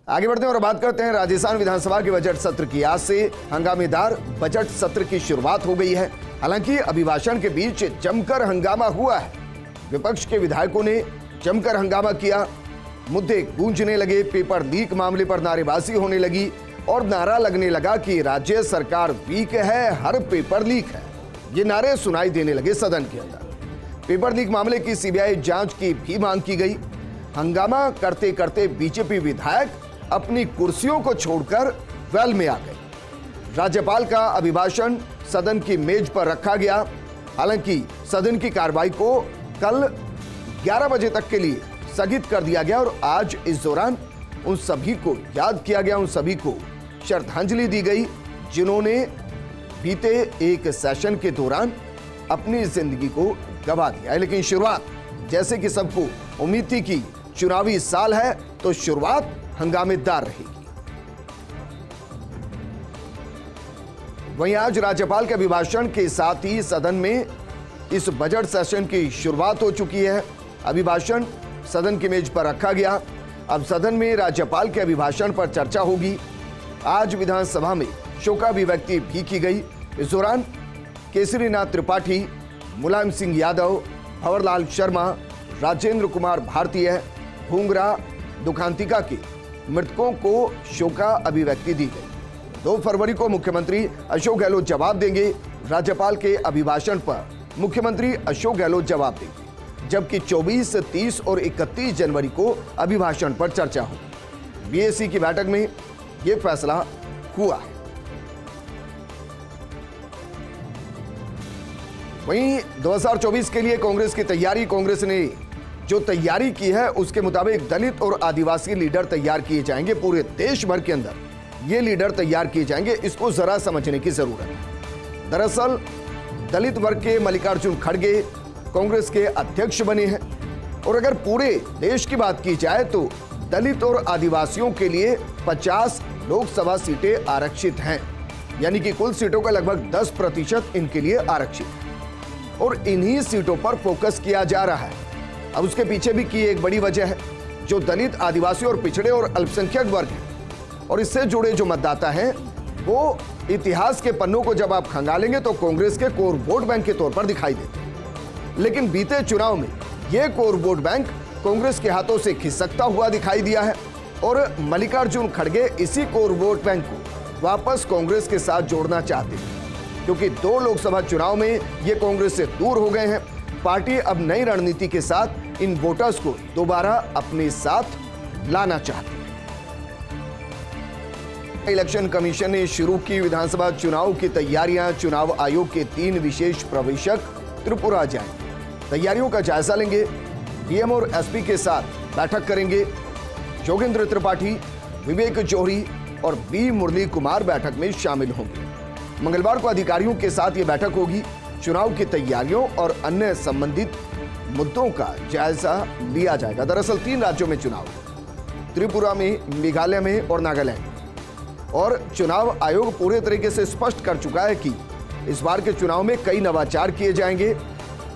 आगे बढ़ते हैं और बात करते हैं राजस्थान विधानसभा के बजट सत्र की। आज से हंगामेदार बजट सत्र की शुरुआत हो गई है। हालांकि अभिभाषण के बीच जमकर हंगामा हुआ है। विपक्ष के विधायकों ने जमकर हंगामा किया, मुद्दे गूंजने लगे, पेपर लीक मामले पर नारेबाजी होने लगी और नारा लगने लगा कि राज्य सरकार वीक है, हर पेपर लीक है। ये नारे सुनाई देने लगे सदन के अंदर। पेपर लीक मामले की सीबीआई जांच की भी मांग की गई। हंगामा करते करते बीजेपी विधायक अपनी कुर्सियों को छोड़कर वेल में आ गए। राज्यपाल का अभिभाषण सदन की मेज पर रखा गया। हालांकि सदन की कार्रवाई को कल 11 बजे तक के लिए स्थगित कर दिया गया और आज इस दौरान उन सभी को याद किया गया, उन सभी को श्रद्धांजलि दी गई जिन्होंने बीते एक सेशन के दौरान अपनी जिंदगी को गंवा दिया है। लेकिन शुरुआत जैसे कि सबको उम्मीद थी कि चुनावी साल है तो शुरुआत हंगामेदार रहेगी। वहीं आज राज्यपाल के अभिभाषण के साथ ही सदन में इस बजट सेशन की शुरुआत हो चुकी है। अभिभाषण सदन की मेज पर रखा गया। अब सदन में राज्यपाल के अभिभाषण पर चर्चा होगी। आज विधानसभा में शोकाभिव्यक्ति भी की गई। इस दौरान केसरीनाथ त्रिपाठी, मुलायम सिंह यादव, भंवरलाल शर्मा, राजेंद्र कुमार भारतीय, भूंगरा दुखांतिका के मृतकों को शोका अभिव्यक्ति दी गई। 2 फरवरी को मुख्यमंत्री अशोक गहलोत जवाब देंगे। राज्यपाल के अभिभाषण पर मुख्यमंत्री अशोक गहलोत जवाब देंगे, जबकि 24, 30 और 31 जनवरी को अभिभाषण पर चर्चा होगी। बीएसी की बैठक में यह फैसला हुआ है। वहीं 2024 के लिए कांग्रेस की तैयारी, कांग्रेस ने जो तैयारी की है उसके मुताबिक दलित और आदिवासी लीडर तैयार किए जाएंगे। पूरे देश भर के अंदर ये लीडर तैयार किए जाएंगे। इसको जरा समझने की जरूरत है। दरअसल दलित वर्ग के मल्लिकार्जुन खड़गे कांग्रेस के अध्यक्ष बने हैं और अगर पूरे देश की बात की जाए तो दलित और आदिवासियों के लिए 50 लोकसभा सीटें आरक्षित हैं, यानी कि कुल सीटों का लगभग 10% इनके लिए आरक्षित है और इन्हीं सीटों पर फोकस किया जा रहा है। अब उसके पीछे भी की एक बड़ी वजह है, जो दलित, आदिवासी और पिछड़े और अल्पसंख्यक वर्ग है और इससे जुड़े जो मतदाता हैं वो इतिहास के पन्नों को जब आप खंगालेंगे तो कांग्रेस के कोर वोट बैंक के तौर पर दिखाई देते हैं। लेकिन बीते चुनाव में यह कोर वोट बैंक कांग्रेस के हाथों से खिसकता हुआ दिखाई दिया है और मल्लिकार्जुन खड़गे इसी कोर वोट बैंक को वापस कांग्रेस के साथ जोड़ना चाहते हैं, क्योंकि 2 लोकसभा चुनाव में ये कांग्रेस से दूर हो गए हैं। पार्टी अब नई रणनीति के साथ इन वोटर्स को दोबारा अपने साथ लाना चाहती है। इलेक्शन कमीशन ने शुरू की विधानसभा चुनाव की तैयारियां। चुनाव आयोग के 3 विशेष प्रवेशक त्रिपुरा जाएंगे, तैयारियों का जायजा लेंगे। डीएम और एसपी के साथ बैठक करेंगे। योगेंद्र त्रिपाठी, विवेक जौहरी और बी मुरली कुमार बैठक में शामिल होंगे। मंगलवार को अधिकारियों के साथ यह बैठक होगी। चुनाव की तैयारियों और अन्य संबंधित मुद्दों का जायजा लिया जाएगा। दरअसल 3 राज्यों में चुनाव, त्रिपुरा में, मेघालय में और नागालैंड में, और चुनाव आयोग पूरे तरीके से स्पष्ट कर चुका है कि इस बार के चुनाव में कई नवाचार किए जाएंगे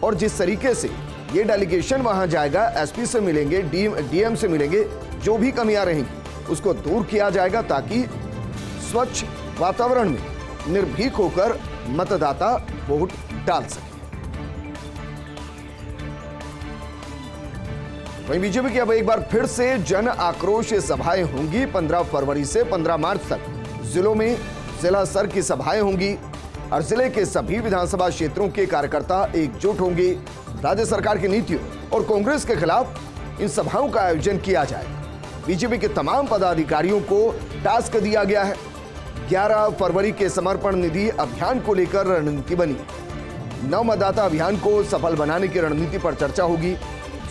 और जिस तरीके से ये डेलीगेशन वहां जाएगा, एसपी से मिलेंगे, डीएम से मिलेंगे, जो भी कमियां रहेंगी उसको दूर किया जाएगा ताकि स्वच्छ वातावरण में निर्भीक होकर मतदाता वोट डाल सके। वहीं बीजेपी की अब एक बार फिर से जन आक्रोश सभाएं होंगी। 15 फरवरी से 15 मार्च तक जिलों में जिला स्तर की सभाएं होंगी और जिले के सभी विधानसभा क्षेत्रों के कार्यकर्ता एकजुट होंगे। राज्य सरकार की नीतियों और कांग्रेस के खिलाफ इन सभाओं का आयोजन किया जाएगा। बीजेपी के तमाम पदाधिकारियों को टास्क दिया गया है। 11 फरवरी के समर्पण निधि अभियान को लेकर रणनीति बनी। नव मतदाता अभियान को सफल बनाने की रणनीति पर चर्चा होगी।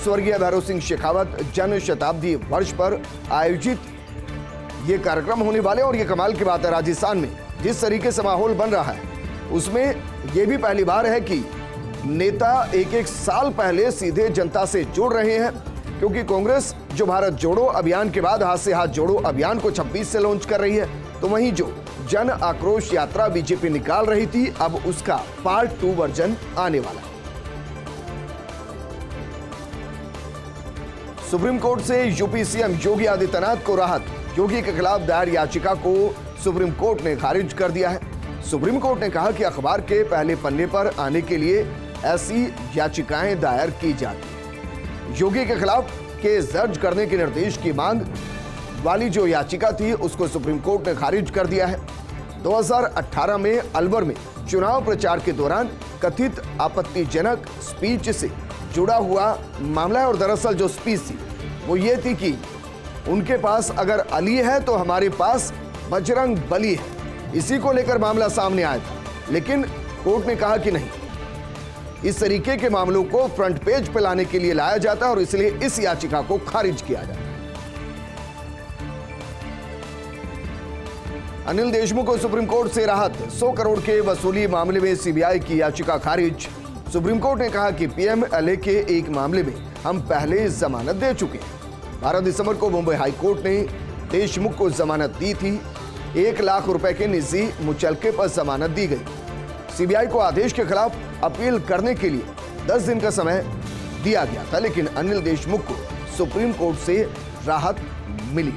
स्वर्गीय भैरव सिंह शेखावत जन शताब्दी वर्ष पर आयोजित ये कार्यक्रम होने वाले और ये कमाल की बात है, राजस्थान में जिस तरीके से माहौल बन रहा है उसमें यह भी पहली बार है कि नेता एक साल पहले सीधे जनता से जुड़ रहे हैं, क्योंकि कांग्रेस जो भारत जोड़ो अभियान के बाद हाथ से हाथ जोड़ो अभियान को 26 से लॉन्च कर रही है, तो वहीं जो जन आक्रोश यात्रा बीजेपी निकाल रही थी अब उसका पार्ट 2 वर्जन आने वाला है। सुप्रीम कोर्ट से यूपी सीएम योगी आदित्यनाथ को राहत। योगी के खिलाफ दायर याचिका को सुप्रीम कोर्ट ने खारिज कर दिया है। सुप्रीम कोर्ट ने कहा कि अखबार के पहले पन्ने पर आने के लिए ऐसी याचिकाएं दायर की जाती। योगी के खिलाफ केस दर्ज करने के निर्देश की मांग वाली जो याचिका थी उसको सुप्रीम कोर्ट ने खारिज कर दिया है। 2018 में अलवर में चुनाव प्रचार के दौरान कथित आपत्तिजनक स्पीच से जुड़ा हुआ मामला है और दरअसल जो स्पीच थी वो ये थी कि उनके पास अगर अली है तो हमारे पास बजरंग बली है। इसी को लेकर मामला सामने आया था, लेकिन कोर्ट ने कहा कि नहीं, इस तरीके के मामलों को फ्रंट पेज पर लाने के लिए लाया जाता है और इसलिए इस याचिका को खारिज किया जाता है। अनिल देशमुख को सुप्रीम कोर्ट से राहत, 100 करोड़ के वसूली मामले में सीबीआई की याचिका खारिज। सुप्रीम कोर्ट ने कहा कि पीएमएलए के एक मामले में हम पहले जमानत दे चुके हैं। 12 दिसंबर को मुंबई हाई कोर्ट ने देशमुख को जमानत दी थी। 1 लाख रुपए के निजी मुचलके पर जमानत दी गई। सीबीआई को आदेश के खिलाफ अपील करने के लिए 10 दिन का समय दिया गया था, लेकिन अनिल देशमुख को सुप्रीम कोर्ट से राहत मिली।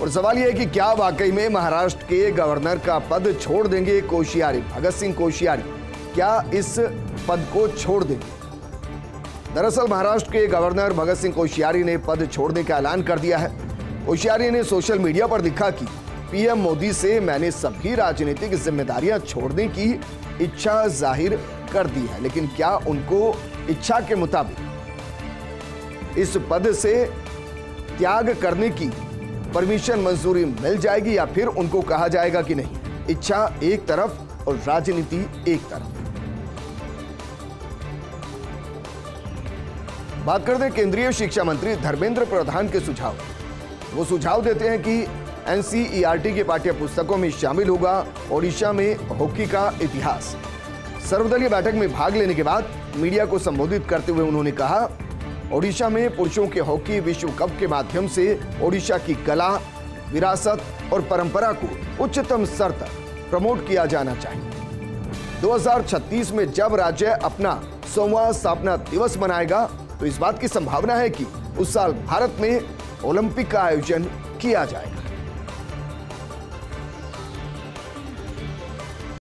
और सवाल यह है कि क्या वाकई में महाराष्ट्र के गवर्नर का पद छोड़ देंगे कोश्यारी, भगत सिंह कोश्यारी, क्या इस पद को छोड़ देंगे? दरअसल महाराष्ट्र के गवर्नर भगत सिंह कोश्यारी ने पद छोड़ने का ऐलान कर दिया है। कोश्यारी ने सोशल मीडिया पर लिखा कि पीएम मोदी से मैंने सभी राजनीतिक जिम्मेदारियां छोड़ने की इच्छा जाहिर कर दी है, लेकिन क्या उनको इच्छा के मुताबिक इस पद से त्याग करने की परमिशन मंजूरी मिल जाएगी या फिर उनको कहा जाएगा कि नहीं, इच्छा एक तरफ और राजनीति एक तरफ। बात करते हैं केंद्रीय शिक्षा मंत्री धर्मेंद्र प्रधान के सुझाव। वो सुझाव देते हैं कि एनसीईआरटी की पाठ्य पुस्तकों में शामिल होगा ओडिशा में हॉकी का इतिहास। सर्वदलीय बैठक में भाग लेने के बाद मीडिया को संबोधित करते हुए उन्होंने कहा, ओडिशा में पुरुषों के हॉकी विश्व कप के माध्यम से ओडिशा की कला, विरासत और परंपरा को उच्चतम स्तर तक प्रमोट किया जाना चाहिए। 2036 में जब राज्य अपना 100वां स्थापना दिवस मनाएगा तो इस बात की संभावना है कि उस साल भारत में ओलंपिक का आयोजन किया जाएगा।